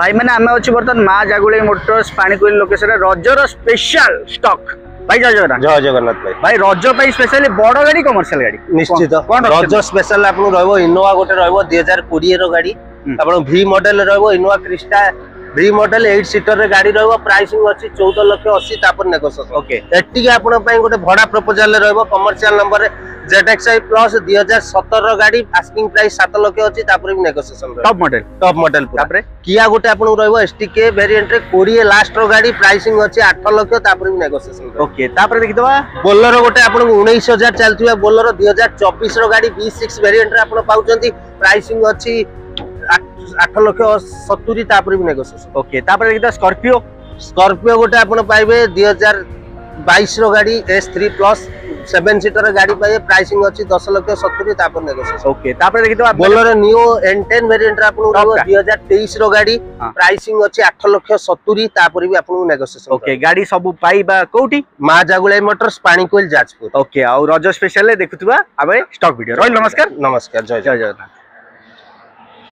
भाई मैंने आम अच्छी बर्तमान माँ जागुड़ी मोटर्स पाणीकोइल लोकेशन रजर स्पेशल स्टॉक भाई जय जगन्नाथ। जय जगन्नाथ भाई। भाई रज पे स्पेशली बड़ गाड़ी कमर्शियल गाड़ी निश्चित रज स्पेशल आपन रहबो इनोवा गोटे रहबो 2020 रो गाड़ी आपन भी मॉडल रहबो इनोवा क्रिस्टा भी मॉडल 8 सीटर रे गाड़ी रहबो प्राइसिंग अछि 14,80,000 तापर नेगोशिएशन। ओके एटी के आपन पई गोटे भडा प्रपोजल रहबो कमर्शियल नंबर ZXi प्लस 2017 रो गाड़ी आस्किंग प्राइस 7 लाख अछि तापर भी नेगोशिएशन टॉप मॉडल तापर किया गोटे आपन रहबो STK वेरिएंट रे 20 लास्ट रो गाड़ी प्राइसिंग अछि 8 लाख तापर भी नेगोशिएशन। ओके तापर देखि दवा बोलेरो गोटे आपन 19,000 चलथिबा बोलेरो 2024 रो गाड़ी B6 वेरिएंट रे आपन पाउचंती प्राइसिंग अछि 8,70,000 तापर भी नेगोशिएशन। ओके तापर देखि दवा स्कॉर्पियो गोटे आपन पाइबे 2022 रो गाड़ी S3 प्लस 7 सीटर गाड़ी पाइबे प्राइसिंग अछि 10,70,000 तापर नेगोशिएशन। ओके तापर देखि दवा बोलेरो नियो N10 वेरिएंट रे आपन 2023 रो गाड़ी प्राइसिंग अछि 8,70,000 तापर भी आपन नेगोशिएशन। ओके गाड़ी सब पाइबा कोठी माँ जागुलाई मोटर्स पाणीकोइल जाजपुर। ओके आ रज स्पेशल देखुथुबा आबे स्टॉक वीडियो रोहिल नमस्कार नमस्कार जय जगन्नाथ।